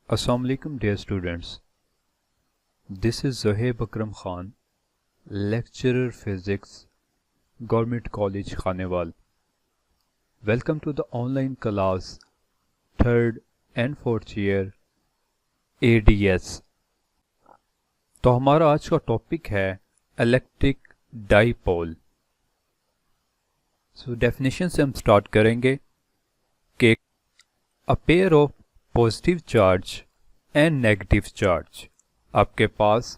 Assalamu alaikum dear students. This is Zohaib Akram Khan, lecturer physics, Government College Khanewal. Welcome to the online class 3rd and 4th year ADS. तो हमारा आज का topic है electric dipole. So definition से हम start करेंगे कि a pair of positive charge and negative charge. आपके पास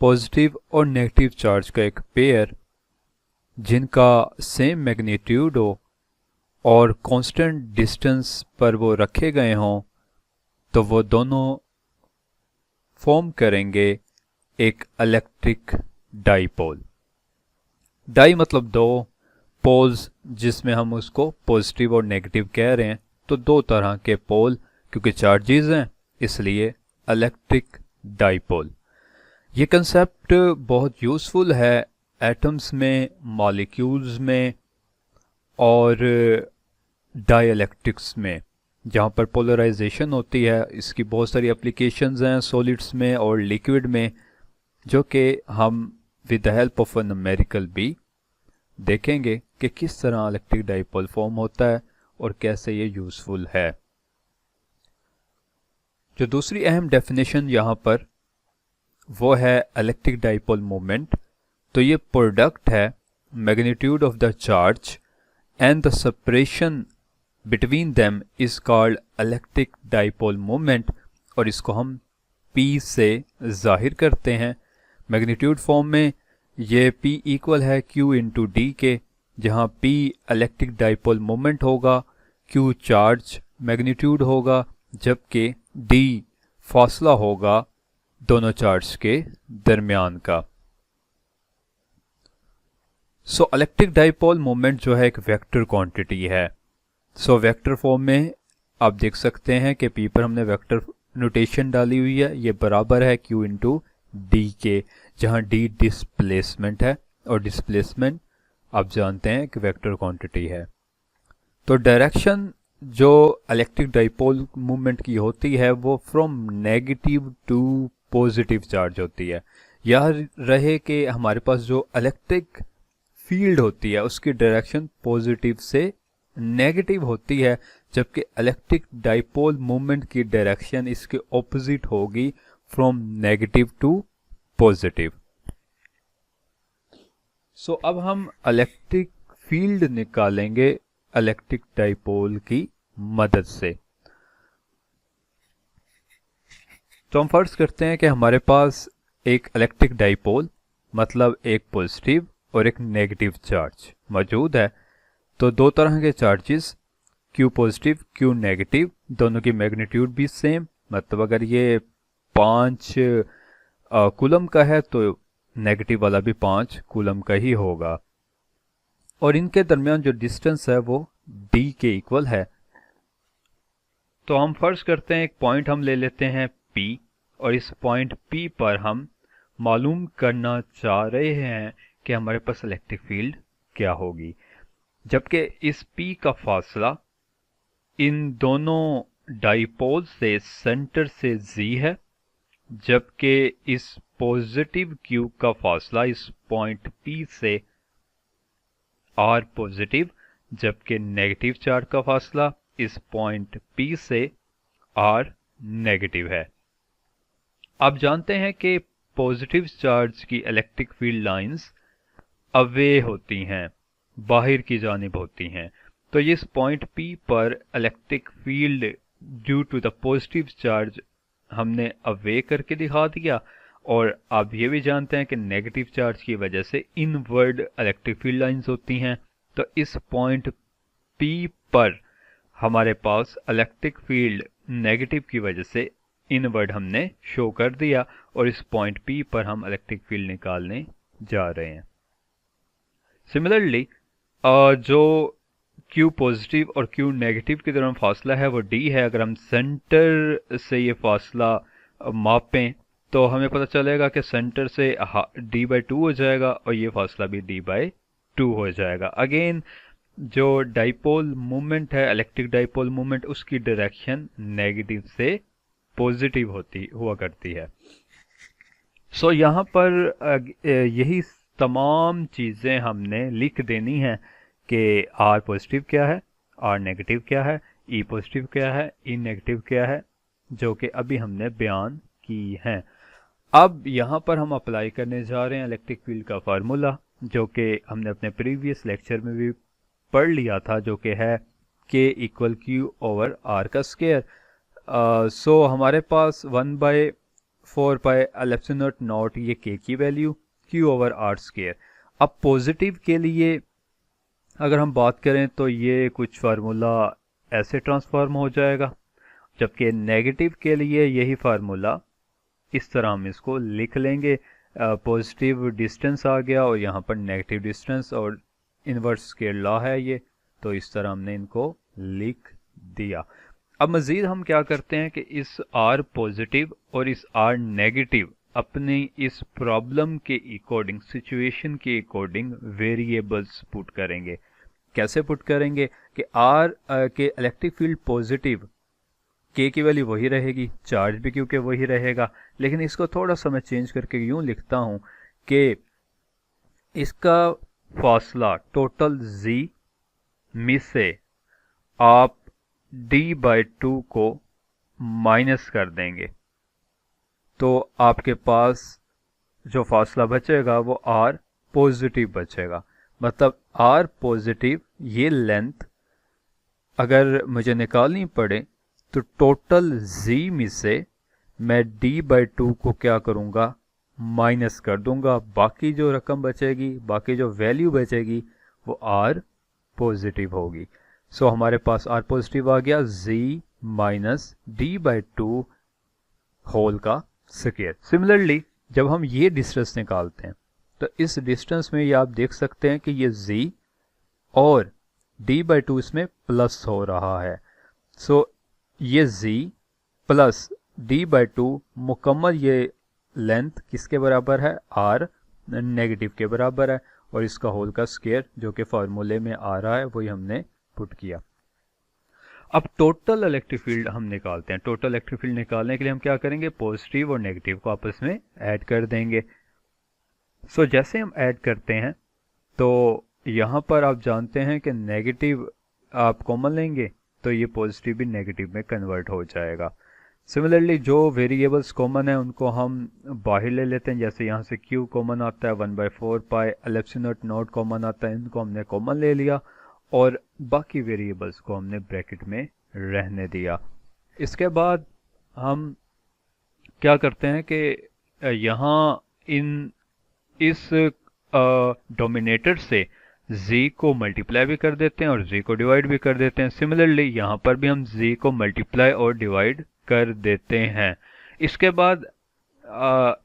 पॉजिटिव और नेगेटिव चार्ज का एक पेयर जिनका सेम मैग्नीट्यूड हो और कांस्टेंट डिस्टेंस पर वो रखे गए हों, तो वो दोनों फॉर्म करेंगे एक इलेक्ट्रिक डाइपोल. डाई मतलब दो, पोल्स जिसमें हम उसको पॉजिटिव और नेगेटिव कह रहे हैं, तो दो तरह के पोल क्योंकि चार्जेस हैं इसलिए इलेक्ट्रिक डाइपोल. ये कंसेप्ट बहुत यूज़फुल है एटम्स में, मॉलिक्यूल्स में और डाइइलेक्ट्रिक्स में जहाँ पर पोलराइजेशन होती है. इसकी बहुत सारी एप्लीकेशंस हैं सॉलिड्स में और लिक्विड में, जो कि हम with the help of a numerical भी देखेंगे कि किस तरह इलेक्ट्रिक डाइपोल फॉर्म होता है और कैसे ये यूज़फुल है. जो दूसरी अहम डेफिनेशन यहाँ पर वो है इलेक्ट्रिक डाइपोल मोमेंट. तो ये प्रोडक्ट है magnitude of the charge and the separation between them is called electric dipole moment, और इसको हम P से जाहिर करते हैं मैग्नीट्यूड फॉर्म में. ये P इक्वल है Q इंटू डी के, जहाँ P इलेक्ट्रिक डाइपोल मोमेंट होगा, Q चार्ज मैग्नीट्यूड होगा, जबकि D फासला होगा दोनों चार्ज के दरमियान का. सो इलेक्ट्रिक डाइपोल मोमेंट जो है एक वेक्टर क्वांटिटी है. सो वेक्टर फॉर्म में आप देख सकते हैं कि P पर हमने वेक्टर नोटेशन डाली हुई है. ये बराबर है Q इंटू डी के, जहाँ D डिस्प्लेसमेंट है और डिस्प्लेसमेंट आप जानते हैं कि वेक्टर क्वांटिटी है. तो डायरेक्शन जो इलेक्ट्रिक डाइपोल मूवमेंट की होती है वो from negative to positive charge होती है. यह रहे कि हमारे पास जो इलेक्ट्रिक फील्ड होती है उसकी डायरेक्शन पॉजिटिव से नेगेटिव होती है, जबकि इलेक्ट्रिक डाइपोल मूवमेंट की डायरेक्शन इसके ऑपोजिट होगी, फ्रॉम नेगेटिव टू पॉजिटिव. सो अब हम इलेक्ट्रिक फील्ड निकालेंगे इलेक्ट्रिक डाइपोल की मदद से. तो हम फर्ज करते हैं कि हमारे पास एक इलेक्ट्रिक डाइपोल मतलब एक पॉजिटिव और एक नेगेटिव चार्ज मौजूद है. तो दो तरह के charges Q positive Q negative, दोनों की मैग्नीट्यूड भी सेम, मतलब अगर ये 5 कूलम का है तो नेगेटिव वाला भी 5 कूलम का ही होगा, और इनके दरमियान जो डिस्टेंस है वो D के इक्वल है. तो हम फर्ज करते हैं एक पॉइंट हम ले लेते हैं P, और इस पॉइंट P पर हम मालूम करना चाह रहे हैं कि हमारे पास इलेक्ट्रिक फील्ड क्या होगी, जबकि इस P का फासला इन दोनों डाइपोल से सेंटर से Z है, जबकि इस पॉजिटिव Q का फासला इस पॉइंट P से R पॉजिटिव, जबकि नेगेटिव चार्ज का फासला इस पॉइंट P से R नेगेटिव है. आप जानते हैं कि पॉजिटिव चार्ज की इलेक्ट्रिक फील्ड लाइंस अवे होती हैं, बाहर की जानिब होती हैं. तो इस पॉइंट P पर electric field due to the positive charge हमने अवे करके दिखा दिया, और आप ये भी जानते हैं कि नेगेटिव चार्ज की वजह से इनवर्ड इलेक्ट्रिक फील्ड लाइंस होती हैं. तो इस पॉइंट P पर हमारे पास इलेक्ट्रिक फील्ड नेगेटिव की वजह से इनवर्ड हमने शो कर दिया, और इस पॉइंट P पर हम इलेक्ट्रिक फील्ड निकालने जा रहे हैं. सिमिलरली जो Q पॉजिटिव और Q नेगेटिव के दरमियान फासला है वो D है. अगर हम सेंटर से ये फासला मापें तो हमें पता चलेगा कि सेंटर से D/2 हो जाएगा और ये फासला भी D/2 हो जाएगा. अगेन जो डाइपोल मूवमेंट है, इलेक्ट्रिक डाइपोल मूवमेंट, उसकी डायरेक्शन नेगेटिव से पॉजिटिव हुआ करती है। सो यहाँ पर यही तमाम चीज़ें हमने लिख देनी है कि आर पॉजिटिव क्या है, आर नेगेटिव क्या है, ई पॉजिटिव क्या है, ई नेगेटिव क्या है, जो कि अभी हमने बयान की हैं। अब यहाँ पर हम अप्लाई करने जा रहे हैं इलेक्ट्रिक फील्ड का फार्मूला, जो कि हमने अपने प्रीवियस लेक्चर में भी पढ़ लिया था, जो कि है K equal Q over R का स्क्वायर। सो हमारे पास 1/4 पाई एप्सिलॉन नॉट नॉट ये K की value, Q over R square. अब पॉजिटिव के लिए अगर हम बात करें तो ये कुछ फार्मूला ऐसे ट्रांसफॉर्म हो जाएगा, जबकि नेगेटिव के लिए यही फार्मूला इस तरह हम इसको लिख लेंगे। पॉजिटिव डिस्टेंस आ गया और यहाँ पर नेगेटिव डिस्टेंस, और इनवर्स स्क्वायर लॉ है ये, तो इस तरह हमने इनको लिख दिया। अब मज़ीद हम क्या करते हैं कि इस आर पॉजिटिव और इस आर नेगेटिव अपनी इस प्रॉब्लम के अकॉर्डिंग, सिचुएशन के अकॉर्डिंग वेरिएबल्स पुट करेंगे। कैसे पुट करेंगे कि आर के इलेक्ट्रिक फील्ड पॉजिटिव, K की वैल्यू वही रहेगी, चार्ज भी क्योंकि वही रहेगा, लेकिन इसको थोड़ा सा मैं चेंज करके यूं लिखता हूं कि इसका फासला टोटल Z में से आप D/2 को माइनस कर देंगे, तो आपके पास जो फासला बचेगा वो R पॉजिटिव बचेगा। मतलब R पॉजिटिव ये लेंथ अगर मुझे निकालनी पड़े तो टोटल Z में से मैं D/2 को क्या करूँगा, माइनस कर दूंगा। बाकी जो रकम बचेगी, बाकी जो वैल्यू बचेगी वो R पॉजिटिव होगी। सो हमारे पास R पॉजिटिव आ गया, Z माइनस D/2 होल का स्क्वायर। सिमिलरली जब हम ये डिस्टेंस निकालते हैं तो इस डिस्टेंस में ये आप देख सकते हैं कि ये Z और D/2 इसमें प्लस हो रहा है। सो ये Z प्लस D/2 मुकम्मल ये लेंथ किसके बराबर है, R नेगेटिव के बराबर है, और इसका होल का स्क्वायर जो कि फार्मूले में आ रहा है वही हमने पुट किया। अब टोटल इलेक्ट्रिक फील्ड हम निकालते हैं। टोटल इलेक्ट्रिक फील्ड निकालने के लिए हम क्या करेंगे, पॉजिटिव और नेगेटिव को आपस में ऐड कर देंगे। सो जैसे हम ऐड करते हैं तो यहाँ पर आप जानते हैं कि नेगेटिव आप कॉमन लेंगे तो ये पॉजिटिव भी नेगेटिव में कन्वर्ट हो जाएगा। सिमिलरली जो वेरिएबल्स कॉमन है उनको हम बाहर ले लेते हैं। जैसे यहाँ से Q कॉमन आता है, 1/4 पाई एप्सिलॉन नॉट कॉमन आता है, इनको हमने कॉमन ले लिया और बाकी वेरिएबल्स को हमने ब्रैकेट में रहने दिया। इसके बाद हम क्या करते हैं कि यहाँ इस डोमिनेटर से Z को मल्टीप्लाई भी कर देते हैं और Z को डिवाइड भी कर देते हैं। सिमिलरली यहाँ पर भी हम Z को मल्टीप्लाई और डिवाइड कर देते हैं। इसके बाद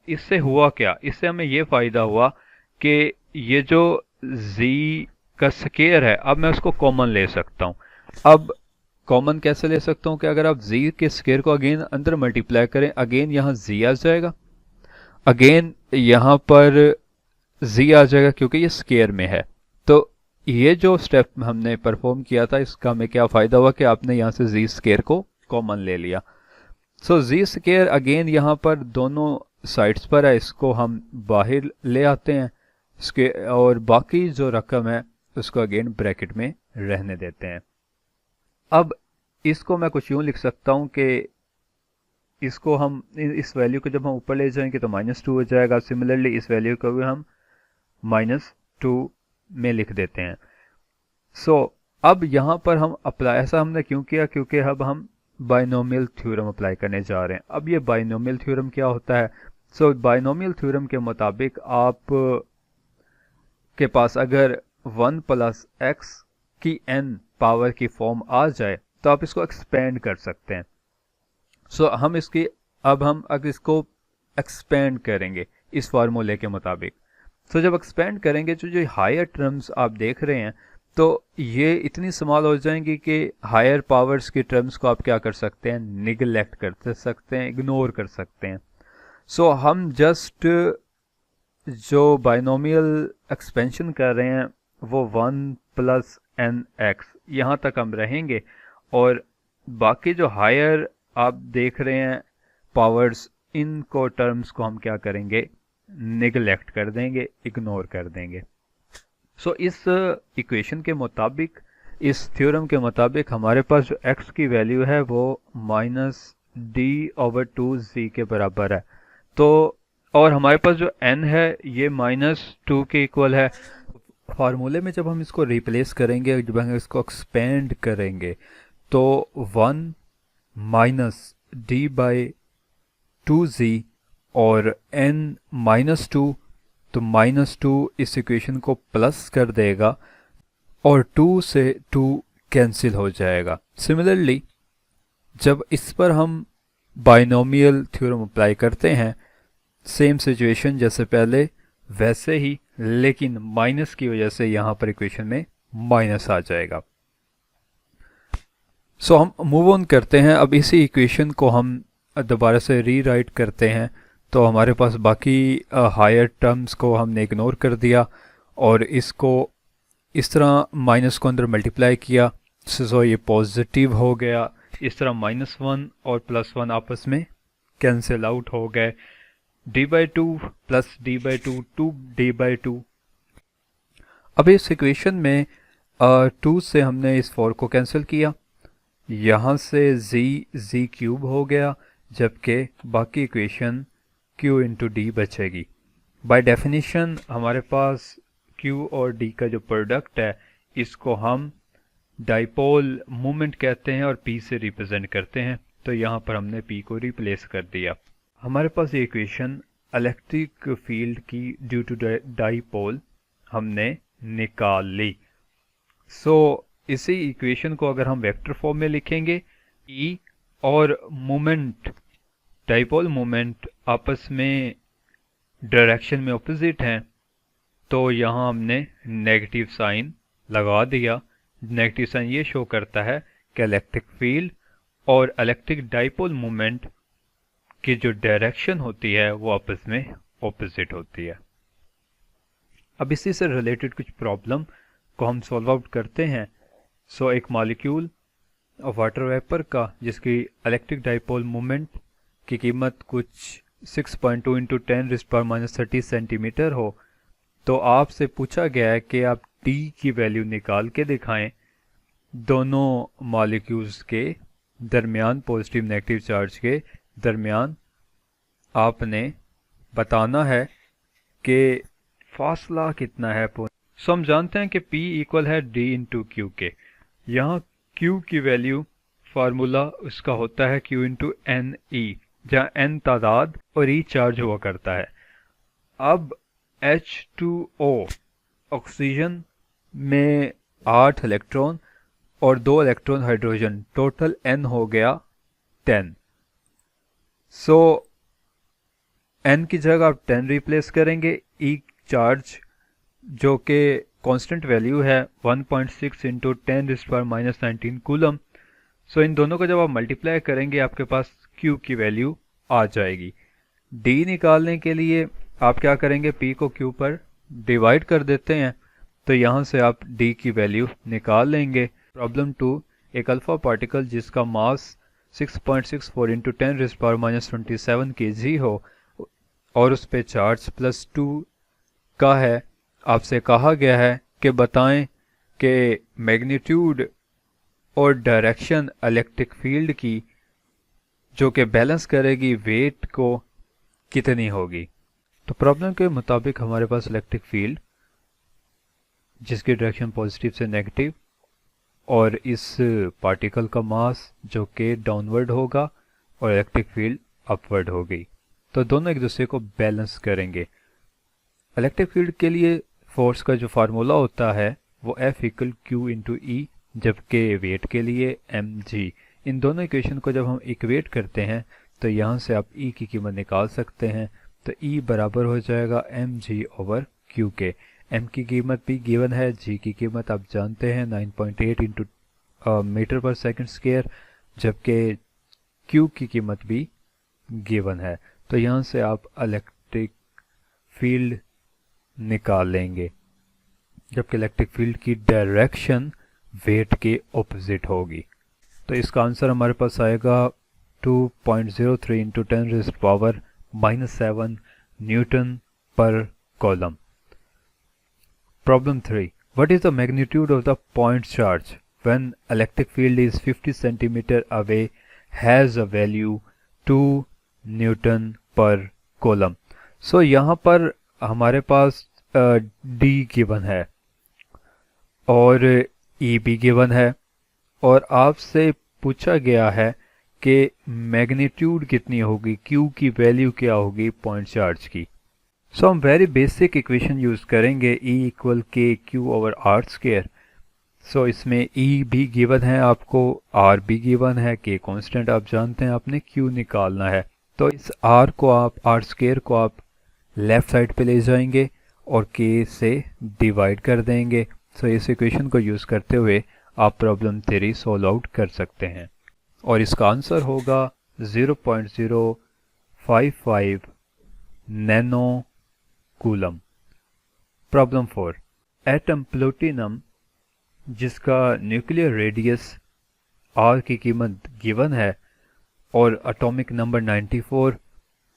इससे हुआ क्या, इससे हमें ये फ़ायदा हुआ कि ये जो Z का स्क्वायर है अब मैं उसको कॉमन ले सकता हूँ। अब कॉमन कैसे ले सकता हूँ कि अगर आप Z के स्क्वायर को अगेन अंदर मल्टीप्लाई करें, अगेन यहाँ Z आ जाएगा, अगेन यहाँ पर Z आ जाएगा क्योंकि ये स्क्वायर में है। तो ये जो स्टेप हमने परफॉर्म किया था इसका हमें क्या फ़ायदा हुआ कि आपने यहाँ से Z स्क्वायर को कॉमन ले लिया। सो Z स्क्वायर अगेन यहाँ पर दोनों साइड्स पर है, इसको हम बाहर ले आते हैं इसके, और बाकी जो रकम है उसको अगेन ब्रैकेट में रहने देते हैं। अब इसको मैं कुछ यूँ लिख सकता हूँ कि इसको हम इस वैल्यू को जब हम ऊपर ले जाएंगे तो -2 हो जाएगा। सिमिलरली इस वैल्यू को भी हम -2 में लिख देते हैं। सो अब यहाँ पर हम अप्लाई, ऐसा हमने क्यों किया, क्योंकि अब हम बाइनोमियल थ्योरम अप्लाई करने जा रहे हैं। अब ये बाइनोमियल थ्योरम क्या होता है, सो बाइनोमियल थ्योरम के मुताबिक आप के पास अगर 1 + x की n पावर की फॉर्म आ जाए तो आप इसको एक्सपेंड कर सकते हैं। सो हम इसकी अब हम अगर इसको एक्सपेंड करेंगे इस फार्मूले के मुताबिक, सो जब एक्सपेंड करेंगे तो जो हायर टर्म्स आप देख रहे हैं तो ये इतनी स्मॉल हो जाएंगी कि हायर पावर्स की टर्म्स को आप क्या कर सकते हैं, निगलेक्ट कर सकते हैं, इग्नोर कर सकते हैं। सो हम जस्ट जो बाइनोमियल एक्सपेंशन कर रहे हैं वो 1 + nx यहाँ तक हम रहेंगे, और बाकी जो हायर आप देख रहे हैं पावर्स, इनको टर्म्स को हम क्या करेंगे, निगलेक्ट कर देंगे, इग्नोर कर देंगे। सो इस इक्वेशन के मुताबिक, इस थ्योरम के मुताबिक हमारे पास जो x की वैल्यू है वो -d/2z के बराबर है। तो और हमारे पास जो n है ये -2 के इक्वल है। फार्मूले में जब हम इसको रिप्लेस करेंगे, जब हम इसको एक्सपेंड करेंगे, तो 1 -d/2z और n-2, तो -2 इस इक्वेशन को प्लस कर देगा और 2 से 2 कैंसिल हो जाएगा। सिमिलरली जब इस पर हम बाइनोमियल थ्योरम अप्लाई करते हैं, सेम सिचुएशन जैसे पहले वैसे ही, लेकिन माइनस की वजह से यहाँ पर इक्वेशन में माइनस आ जाएगा। सो हम मूव ऑन करते हैं। अब इसी इक्वेशन को हम दोबारा से रीराइट करते हैं। तो हमारे पास बाकी हायर टर्म्स को हमने इग्नोर कर दिया और इसको इस तरह माइनस को अंदर मल्टीप्लाई किया, सो ये पॉजिटिव हो गया। इस तरह -1 और +1 आपस में कैंसिल आउट हो गए। d/2 plus d/2 2d/2। अब इस इक्वेशन में 2 से हमने इस 4 को कैंसिल किया, यहाँ से z क्यूब हो गया, जबकि बाकी इक्वेशन q इंटू डी बचेगी। बाय डेफिनेशन हमारे पास q और d का जो प्रोडक्ट है इसको हम डाइपोल मोमेंट कहते हैं और p से रिप्रेजेंट करते हैं। तो यहाँ पर हमने p को रिप्लेस कर दिया। हमारे पास ये इक्वेशन इलेक्ट्रिक फील्ड की ड्यू टू डाइपोल हमने निकाल ली। सो इसी इक्वेशन को अगर हम वेक्टर फॉर्म में लिखेंगे, E और मोमेंट, डाइपोल मोमेंट आपस में डायरेक्शन में ऑपोजिट हैं, तो यहाँ हमने नेगेटिव साइन लगा दिया। नेगेटिव साइन ये शो करता है कि इलेक्ट्रिक फील्ड और इलेक्ट्रिक डाइपोल मोमेंट की जो डायरेक्शन होती है वो आपस में ऑपोजिट होती है। अब इसी से रिलेटेड कुछ प्रॉब्लम को हम सॉल्व आउट करते हैं। सो एक मॉलिक्यूल वाटर वेपर का जिसकी इलेक्ट्रिक डाइपोल मोमेंट की कीमत कुछ 6.2 इंटू 10⁻³ सेंटीमीटर हो, तो आपसे पूछा गया है कि आप d की वैल्यू निकाल के दिखाएं। दोनों मॉलिक्यूल्स के दरमियान, पॉजिटिव नेगेटिव चार्ज के दरमियान आपने बताना है कि फासला कितना है। सो हम जानते हैं कि P इक्वल है d इंटू क्यू के। यहाँ Q की वैल्यू फार्मूला उसका होता है Q इंटू एन ई, जहाँ n तादाद और E चार्ज हुआ करता है। अब H2O ऑक्सीजन में 8 इलेक्ट्रॉन और 2 इलेक्ट्रॉन हाइड्रोजन, टोटल n हो गया 10। सो n की जगह आप 10 रिप्लेस करेंगे। E चार्ज जो कि कांस्टेंट वैल्यू है 1.6 इंटू 10⁻⁻19 कूलम। सो इन दोनों को जब आप मल्टीप्लाई करेंगे आपके पास Q की वैल्यू आ जाएगी। D निकालने के लिए आप क्या करेंगे, P को Q पर डिवाइड कर देते हैं, तो यहाँ से आप D की वैल्यू निकाल लेंगे। प्रॉब्लम 2, एक अल्फा पार्टिकल जिसका मास 6.64 इंटू 10⁻⁻27 kg हो और उस पे चार्ज +2 का है। आपसे कहा गया है कि बताएं कि मैग्नीट्यूड और डायरेक्शन इलेक्ट्रिक फील्ड की जो कि बैलेंस करेगी वेट को कितनी होगी। तो प्रॉब्लम के मुताबिक हमारे पास इलेक्ट्रिक फील्ड जिसकी डायरेक्शन पॉजिटिव से नेगेटिव और इस पार्टिकल का मास जो कि डाउनवर्ड होगा और इलेक्ट्रिक फील्ड अपवर्ड होगी, तो दोनों एक दूसरे को बैलेंस करेंगे। इलेक्ट्रिक फील्ड के लिए फोर्स का जो फार्मूला होता है वो F इक्वल Q इंटू ई, जबकि वेट के लिए mg। इन दोनों इक्वेशन को जब हम इक्वेट करते हैं तो यहाँ से आप E की कीमत निकाल सकते हैं। तो E बराबर हो जाएगा mg/Q के। m की कीमत भी गिवन है, g की कीमत आप जानते हैं 9.8 इंटू मीटर पर सेकंड स्क्वायर, जबकि Q की कीमत भी गिवन है। तो यहाँ से आप इलेक्ट्रिक फील्ड निकाल लेंगे, जबकि इलेक्ट्रिक फील्ड की डायरेक्शन वेट के ऑपोजिट होगी। तो इसका आंसर हमारे पास आएगा 2.03 into 10 raised to power -7 Newton per coulomb. Problem 3. What is the magnitude of the point charge when electric field is 50 centimeter away has a value 2 Newton per coulomb? So यहाँ पर हमारे पास D given है और E भी given है और आपसे पूछा गया है कि मैग्नीट्यूड कितनी होगी, Q की वैल्यू क्या होगी पॉइंट चार्ज की। सो हम वेरी बेसिक इक्वेशन यूज करेंगे E इक्वल के क्यू ओवर आर स्क्वायर। सो इसमें E भी गिवन है आपको, R भी गिवन है, K कांस्टेंट आप जानते हैं, आपने Q निकालना है। तो इस R को आप R स्क्वायर को आप लेफ्ट साइड पे ले जाएंगे और K से डिवाइड कर देंगे। सो इस इक्वेशन को यूज करते हुए आप प्रॉब्लम 3 सॉल्व आउट कर सकते हैं और इसका आंसर होगा 0.055 नैनो कूलम। प्रॉब्लम 4। एटम प्लूटिनम जिसका न्यूक्लियर रेडियस R की कीमत गिवन है और एटॉमिक नंबर 94।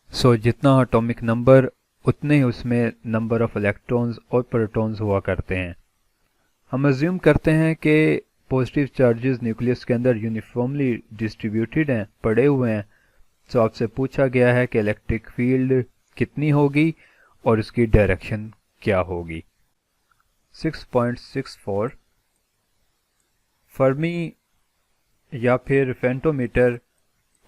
सो जितना एटॉमिक नंबर उतने ही उसमें नंबर ऑफ इलेक्ट्रॉन्स और प्रोटॉन्स हुआ करते हैं। हम अज्यूम करते हैं कि पॉजिटिव चार्जेस न्यूक्लियस के अंदर यूनिफॉर्मली डिस्ट्रीब्यूटेड हैं, पड़े हुए हैं। तो आपसे पूछा गया है कि इलेक्ट्रिक फील्ड कितनी होगी और उसकी डायरेक्शन क्या होगी। 6.64 फर्मी या फिर फेंटोमीटर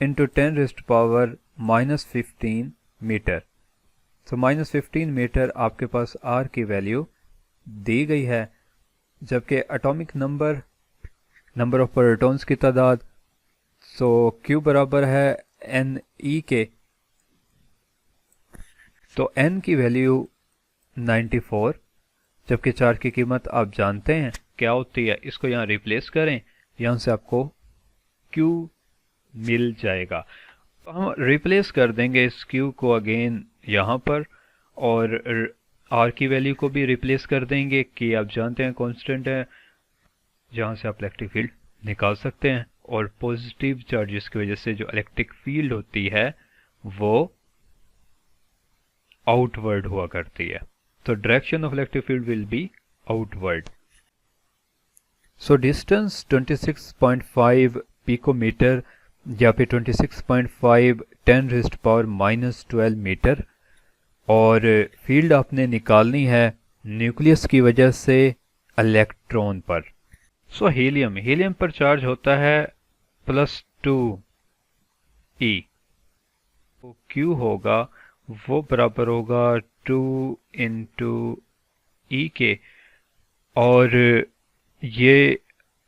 इंटू 10 रेज़्ड पावर -15 मीटर। तो -15 मीटर आपके पास R की वैल्यू दी गई है, जबकि एटॉमिक नंबर ऑफ प्रोटॉन्स की तादाद, सो Q बराबर है NE के। तो N की वैल्यू 94, जबकि चार्ज की कीमत आप जानते हैं क्या होती है। इसको यहाँ रिप्लेस करें, यहाँ से आपको Q मिल जाएगा। तो हम रिप्लेस कर देंगे इस Q को अगेन यहाँ पर और R की वैल्यू को भी रिप्लेस कर देंगे कि आप जानते हैं कांस्टेंट है, जहाँ से आप इलेक्ट्रिक फील्ड निकाल सकते हैं। और पॉजिटिव चार्जेस की वजह से जो इलेक्ट्रिक फील्ड होती है वो आउटवर्ड हुआ करती है। तो direction of electric field will be outward. So distance 26.5 picometer या फिर 26.5 10 रेज़्ड पावर -12 मीटर और फील्ड आपने निकालनी है न्यूक्लियस की वजह से इलेक्ट्रॉन पर। सो हीलियम पर चार्ज होता है +2 E। तो Q होगा वो बराबर होगा 2 इंटू E के, और ये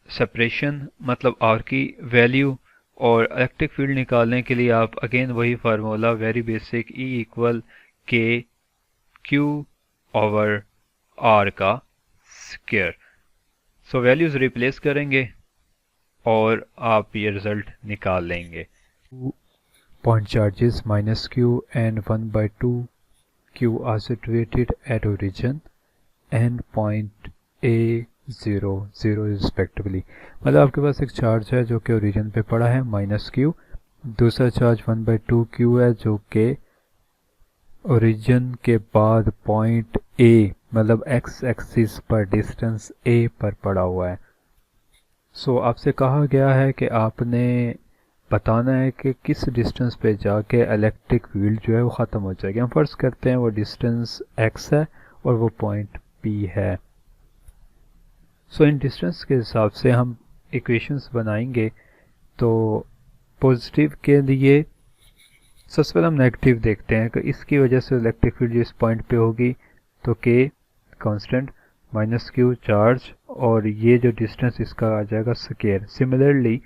सेपरेशन मतलब R की वैल्यू। और इलेक्ट्रिक फील्ड निकालने के लिए आप अगेन वही formula very basic E equal के Q ओवर R का स्क्वायर। सो वैल्यूज रिप्लेस करेंगे और आप ये रिजल्ट निकाल लेंगे। Point charges -Q and 1/2 Q are situated at origin and point A 0 respectively. मतलब आपके पास एक चार्ज है जो कि ओरिजिन पे पड़ा है -Q, दूसरा चार्ज 1/2 Q है जो कि ओरिजिन के बाद पॉइंट A मतलब x एक्सिस पर डिस्टेंस A पर पड़ा हुआ है। सो आपसे कहा गया है कि आपने बताना है कि किस डिस्टेंस पे जाके इलेक्ट्रिक फील्ड जो है वो ख़त्म हो जाएगी। हम फर्ज करते हैं वो डिस्टेंस x है और वो पॉइंट P है। सो इन डिस्टेंस के हिसाब से हम इक्वेशंस बनाएंगे। तो पॉजिटिव के लिए सबसे पहले हम नेगेटिव देखते हैं कि इसकी वजह से इलेक्ट्रिक फील्ड जिस पॉइंट पे होगी तो K कांस्टेंट -Q चार्ज और ये जो डिस्टेंस इसका आ जाएगा स्क्वायर। सिमिलरली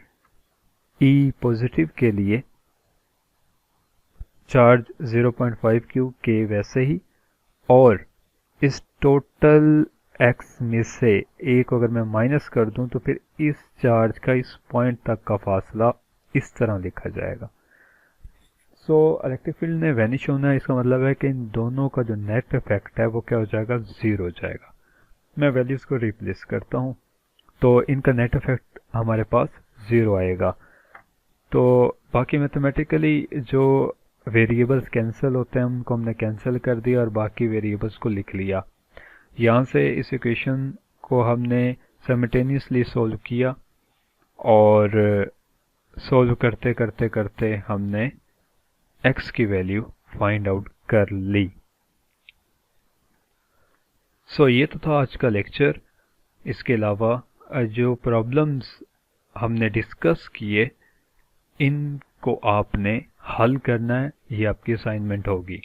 E पॉजिटिव के लिए चार्ज 0.5 Q K वैसे ही, और इस टोटल x में से A को अगर मैं माइनस कर दूं तो फिर इस चार्ज का इस पॉइंट तक का फासला इस तरह लिखा जाएगा। सो इलेक्ट्रिक फील्ड ने वैनिश होना है, इसका मतलब है कि इन दोनों का जो नेट इफेक्ट है वो क्या हो जाएगा, 0 हो जाएगा। मैं वैल्यूज को रिप्लेस करता हूँ तो इनका नेट इफेक्ट हमारे पास 0 आएगा। तो बाकी मैथमेटिकली जो वेरिएबल्स कैंसिल होते हैं उनको हमने कैंसिल कर दिया और बाकी वेरिएबल्स को लिख लिया। यहाँ से इस इक्वेशन को हमने साइमल्टेनियसली सॉल्व किया और सॉल्व करते करते करते हमने x की वैल्यू फाइंड आउट कर ली। सो ये तो था आज का लेक्चर। इसके अलावा जो प्रॉब्लम्स हमने डिस्कस किए इनको आपने हल करना है, ये आपकी असाइनमेंट होगी।